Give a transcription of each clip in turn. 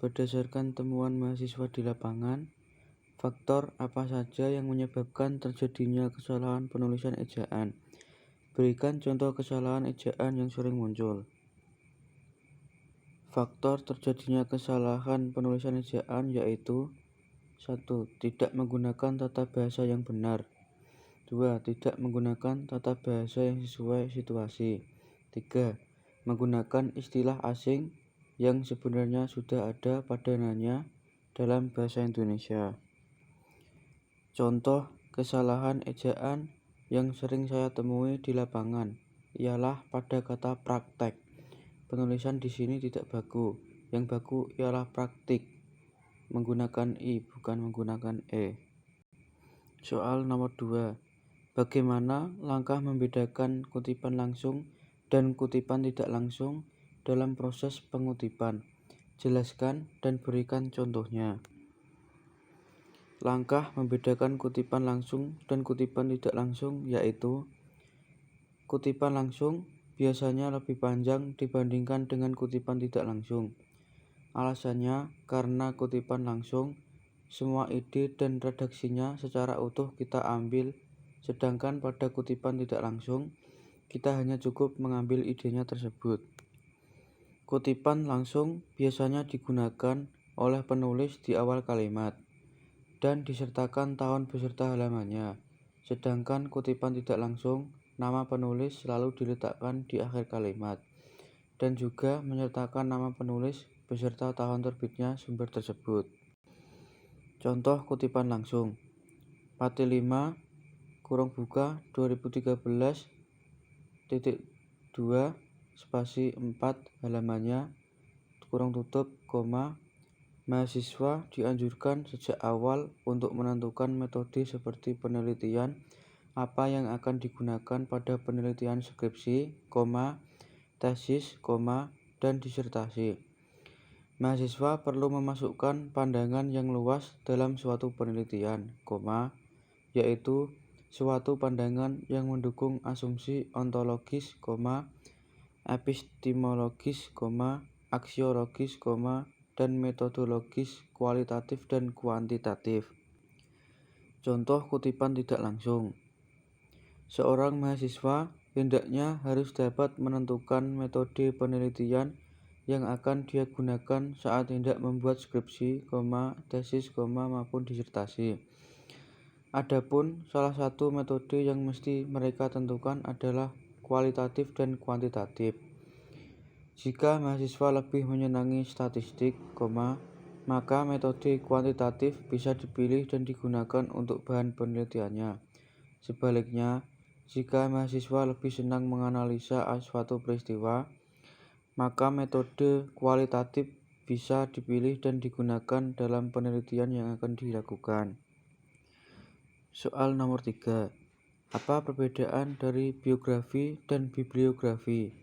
berdasarkan temuan mahasiswa di lapangan, faktor apa saja yang menyebabkan terjadinya kesalahan penulisan ejaan? Berikan contoh kesalahan ejaan yang sering muncul. Faktor terjadinya kesalahan penulisan ejaan yaitu 1. Tidak menggunakan tata bahasa yang benar. 2. Tidak menggunakan tata bahasa yang sesuai situasi. 3. Menggunakan istilah asing yang sebenarnya sudah ada padanannya dalam bahasa Indonesia. Contoh kesalahan ejaan yang sering saya temui di lapangan ialah pada kata praktek. Penulisan di sini tidak baku. Yang baku ialah praktik. Menggunakan i bukan menggunakan e. Soal nomor 2. Bagaimana langkah membedakan kutipan langsung dan kutipan tidak langsung dalam proses pengutipan? Jelaskan dan berikan contohnya. Langkah membedakan kutipan langsung dan kutipan tidak langsung yaitu kutipan langsung biasanya lebih panjang dibandingkan dengan kutipan tidak langsung. Alasannya karena kutipan langsung semua ide dan redaksinya secara utuh kita ambil, sedangkan pada kutipan tidak langsung kita hanya cukup mengambil idenya tersebut. Kutipan langsung biasanya digunakan oleh penulis di awal kalimat dan disertakan tahun beserta halamannya, sedangkan kutipan tidak langsung nama penulis selalu diletakkan di akhir kalimat dan juga menyertakan nama penulis beserta tahun terbitnya sumber tersebut. Contoh kutipan langsung. Pati 5 (2013) spasi 4 halamannya mahasiswa dianjurkan sejak awal untuk menentukan metode seperti penelitian apa yang akan digunakan pada penelitian skripsi, tesis, dan disertasi. Mahasiswa perlu memasukkan pandangan yang luas dalam suatu penelitian, yaitu suatu pandangan yang mendukung asumsi ontologis, epistemologis, aksiologis, dan metodologis kualitatif dan kuantitatif. Contoh kutipan tidak langsung. Seorang mahasiswa hendaknya harus dapat menentukan metode penelitian yang akan dia gunakan saat hendak membuat skripsi, tesis, maupun disertasi. Adapun salah satu metode yang mesti mereka tentukan adalah kualitatif dan kuantitatif. Jika mahasiswa lebih menyenangi statistik, maka metode kuantitatif bisa dipilih dan digunakan untuk bahan penelitiannya. Sebaliknya, jika mahasiswa lebih senang menganalisa suatu peristiwa, maka metode kualitatif bisa dipilih dan digunakan dalam penelitian yang akan dilakukan. Soal nomor 3. Apa perbedaan dari biografi dan bibliografi?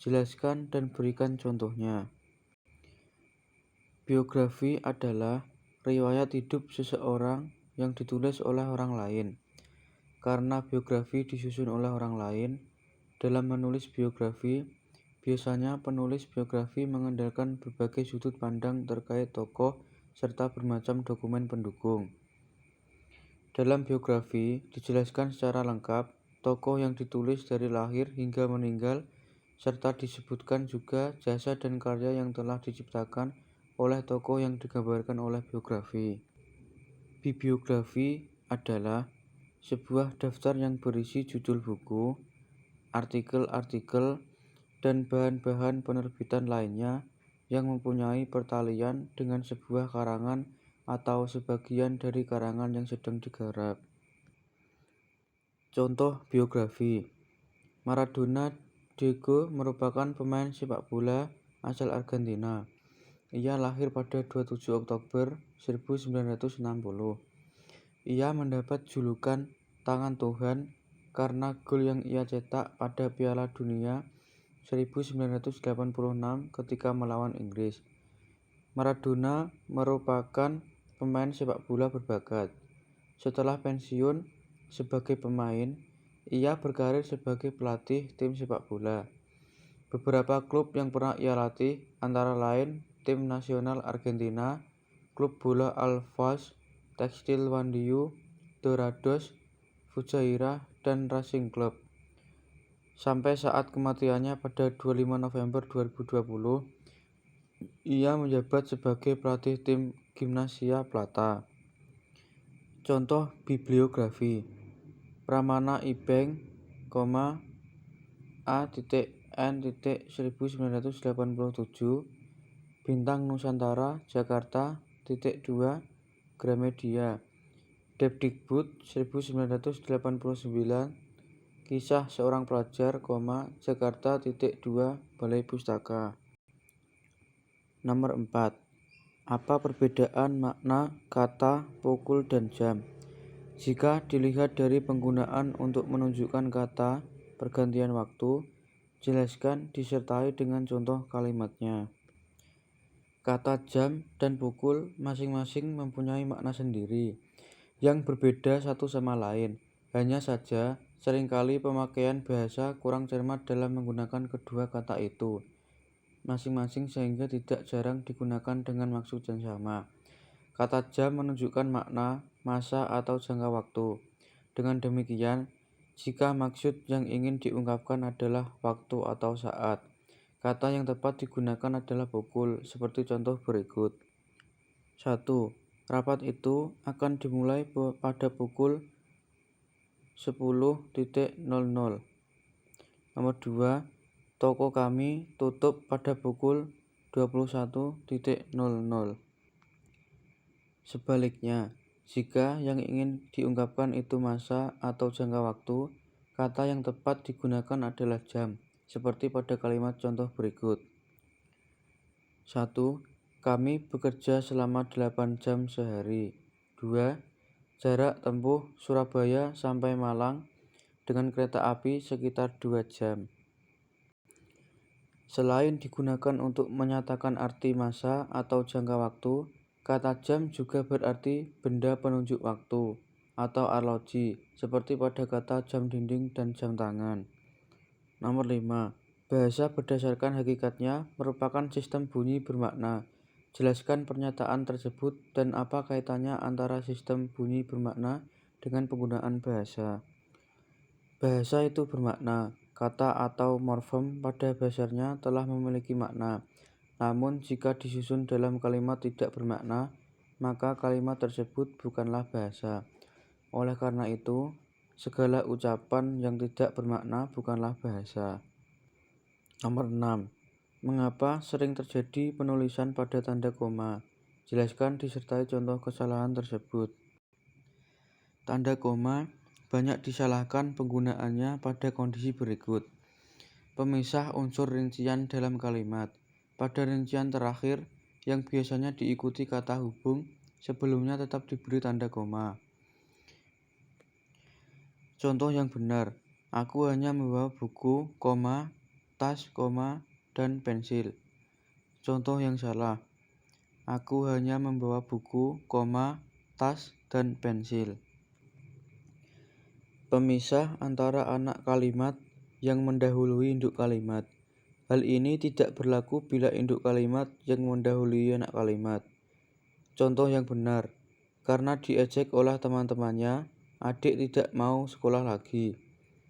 Jelaskan dan berikan contohnya. Biografi adalah riwayat hidup seseorang yang ditulis oleh orang lain. Karena biografi disusun oleh orang lain, dalam menulis biografi, biasanya penulis biografi mengandalkan berbagai sudut pandang terkait tokoh serta bermacam dokumen pendukung. Dalam biografi dijelaskan secara lengkap tokoh yang ditulis dari lahir hingga meninggal, serta disebutkan juga jasa dan karya yang telah diciptakan oleh tokoh yang digambarkan oleh biografi. Bibliografi adalah sebuah daftar yang berisi judul buku, artikel-artikel, dan bahan-bahan penerbitan lainnya yang mempunyai pertalian dengan sebuah karangan atau sebagian dari karangan yang sedang digarap. Contoh biografi. Maradona Diego merupakan pemain sepak bola asal Argentina. Ia lahir pada 27 Oktober 1960. Ia mendapat julukan Tangan Tuhan karena gol yang ia cetak pada Piala Dunia 1986 ketika melawan Inggris. Maradona merupakan pemain sepak bola berbakat. Setelah pensiun sebagai pemain, ia berkarir sebagai pelatih tim sepak bola. Beberapa klub yang pernah ia latih antara lain Tim Nasional Argentina, Klub Bola Always, Tekstil Wandiyu, Dorados, Fujairah, dan Racing Club. Sampai saat kematiannya pada 25 November 2020, ia menjabat sebagai pelatih tim Gimnasia Plata. Contoh bibliografi: Pramana Ibeng, A.N. 1987, Bintang Nusantara, Jakarta, 2, Gramedia, Depdikbud 1989, Kisah Seorang Pelajar, Jakarta, 2, Balai Pustaka. Nomor 4. Apa perbedaan makna kata, pukul, dan jam? Jika dilihat dari penggunaan untuk menunjukkan kata pergantian waktu, jelaskan disertai dengan contoh kalimatnya. Kata jam dan pukul masing-masing mempunyai makna sendiri yang berbeda satu sama lain. Hanya saja, seringkali pemakaian bahasa kurang cermat dalam menggunakan kedua kata itu masing-masing sehingga tidak jarang digunakan dengan maksud yang sama. Kata jam menunjukkan makna, masa, atau jangka waktu. Dengan demikian, jika maksud yang ingin diungkapkan adalah waktu atau saat, kata yang tepat digunakan adalah pukul, seperti contoh berikut. 1. Rapat itu akan dimulai pada pukul 10.00. Nomor 2. Toko kami tutup pada pukul 21.00. Sebaliknya, jika yang ingin diungkapkan itu masa atau jangka waktu, kata yang tepat digunakan adalah jam, seperti pada kalimat contoh berikut. 1. Kami bekerja selama 8 jam sehari. 2. Jarak tempuh Surabaya sampai Malang dengan kereta api sekitar 2 jam. Selain digunakan untuk menyatakan arti masa atau jangka waktu, kata jam juga berarti benda penunjuk waktu atau arloji, seperti pada kata jam dinding dan jam tangan. Nomor 5. Bahasa berdasarkan hakikatnya merupakan sistem bunyi bermakna. Jelaskan pernyataan tersebut dan apa kaitannya antara sistem bunyi bermakna dengan penggunaan bahasa. Bahasa itu bermakna. Kata atau morfem pada dasarnya telah memiliki makna. Namun jika disusun dalam kalimat tidak bermakna, maka kalimat tersebut bukanlah bahasa. Oleh karena itu, segala ucapan yang tidak bermakna bukanlah bahasa. Nomor 6. Mengapa sering terjadi penulisan pada tanda koma? Jelaskan disertai contoh kesalahan tersebut. Tanda koma banyak disalahkan penggunaannya pada kondisi berikut. Pemisah unsur rincian dalam kalimat. Pada rincian terakhir, yang biasanya diikuti kata hubung, sebelumnya tetap diberi tanda koma. Contoh yang benar, aku hanya membawa buku, tas, dan pensil. Contoh yang salah, aku hanya membawa buku, tas, dan pensil. Pemisah antara anak kalimat yang mendahului induk kalimat. Hal ini tidak berlaku bila induk kalimat yang mendahului anak kalimat. Contoh yang benar, karena diejek oleh teman-temannya, adik tidak mau sekolah lagi.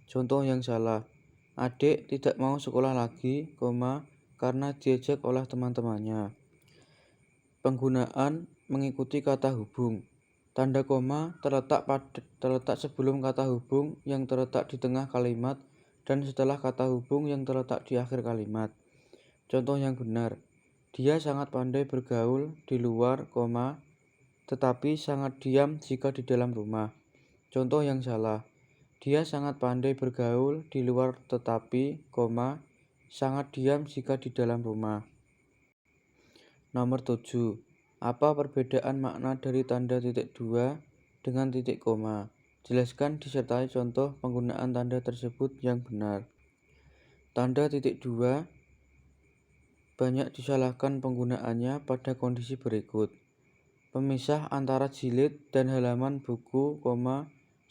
Contoh yang salah, adik tidak mau sekolah lagi, karena diejek oleh teman-temannya. Penggunaan mengikuti kata hubung. Tanda koma terletak sebelum kata hubung yang terletak di tengah kalimat dan setelah kata hubung yang terletak di akhir kalimat. Contoh yang benar, dia sangat pandai bergaul di luar, tetapi sangat diam jika di dalam rumah. Contoh yang salah, dia sangat pandai bergaul di luar tetapi, sangat diam jika di dalam rumah. Nomor 7. Apa perbedaan makna dari tanda titik 2 dengan titik koma? Jelaskan disertai contoh penggunaan tanda tersebut yang benar. Tanda titik 2 banyak disalahkan penggunaannya pada kondisi berikut. Pemisah antara jilid dan halaman buku,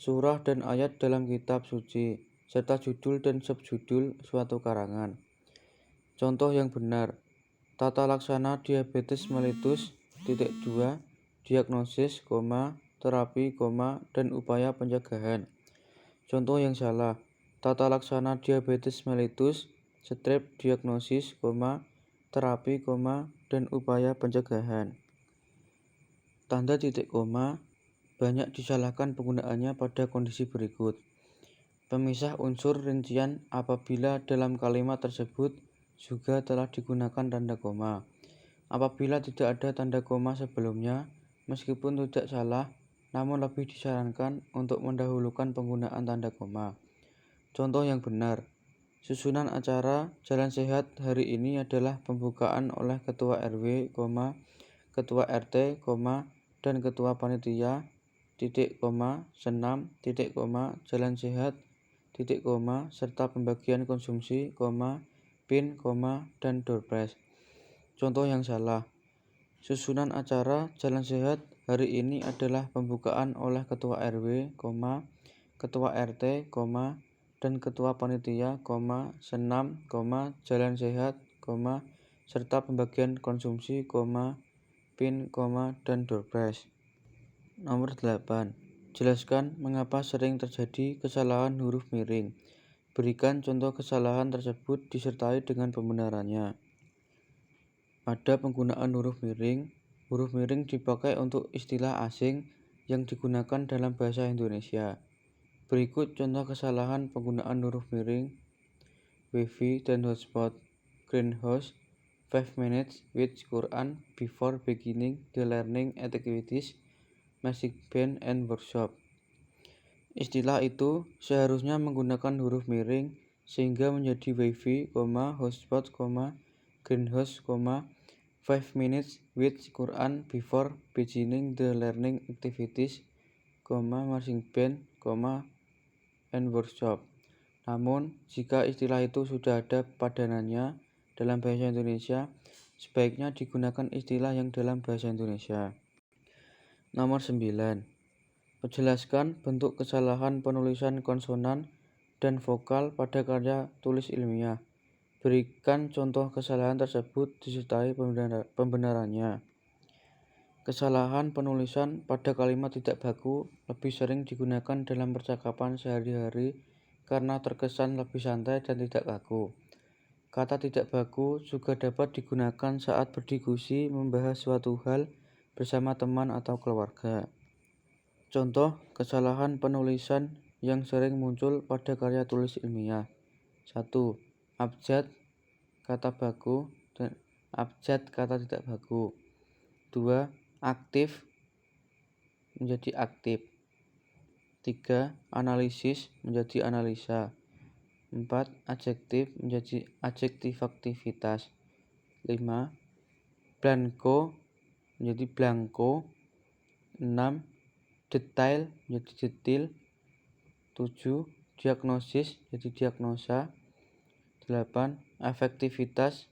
surah dan ayat dalam kitab suci, serta judul dan subjudul suatu karangan. Contoh yang benar, Tata laksana diabetes mellitus. 2. Diagnosis, terapi, dan upaya pencegahan. Contoh yang salah. Tata laksana diabetes mellitus, strep, diagnosis, terapi, dan upaya pencegahan. Tanda titik koma banyak disalahkan penggunaannya pada kondisi berikut. Pemisah unsur rincian apabila dalam kalimat tersebut juga telah digunakan tanda koma. Apabila tidak ada tanda koma sebelumnya, meskipun tidak salah, namun lebih disarankan untuk mendahulukan penggunaan tanda koma. Contoh yang benar. Susunan acara Jalan Sehat hari ini adalah pembukaan oleh Ketua RW, Ketua RT, dan Ketua Panitia, senam, Jalan Sehat, serta pembagian konsumsi, PIN, dan door prize. Contoh yang salah. Susunan acara Jalan Sehat hari ini adalah pembukaan oleh Ketua RW, Ketua RT, dan Ketua Panitia, senam, Jalan Sehat, serta pembagian konsumsi, PIN, dan door prize. Nomor 8. Jelaskan mengapa sering terjadi kesalahan huruf miring. Berikan contoh kesalahan tersebut disertai dengan pembenarannya. Pada penggunaan huruf miring dipakai untuk istilah asing yang digunakan dalam bahasa Indonesia. Berikut contoh kesalahan penggunaan huruf miring. Wi-Fi dan hotspot. Greenhouse. 5 minutes with Quran before beginning the learning activities. Music band and workshop. Istilah itu seharusnya menggunakan huruf miring sehingga menjadi Wi-Fi, hotspot, greenhouse, 5 minutes with Quran before beginning the learning activities, marching band, and workshop. Namun, jika istilah itu sudah ada padanannya dalam bahasa Indonesia, sebaiknya digunakan istilah yang dalam bahasa Indonesia. Nomor 9. Menjelaskan bentuk kesalahan penulisan konsonan dan vokal pada karya tulis ilmiah. Berikan contoh kesalahan tersebut disertai pembenarannya. Kesalahan penulisan pada kalimat tidak baku lebih sering digunakan dalam percakapan sehari-hari karena terkesan lebih santai dan tidak kaku. Kata tidak baku juga dapat digunakan saat berdiskusi membahas suatu hal bersama teman atau keluarga. Contoh kesalahan penulisan yang sering muncul pada karya tulis ilmiah. 1. Abjad kata baku dan abjad kata tidak baku. 2. Aktif menjadi aktif. 3. Analisis menjadi analisa. 4. Adjektif menjadi adjektif aktivitas. 5. Blanko menjadi blanko. 6. Detail menjadi detil. 7. Diagnosis menjadi diagnosa. 8. Efektivitas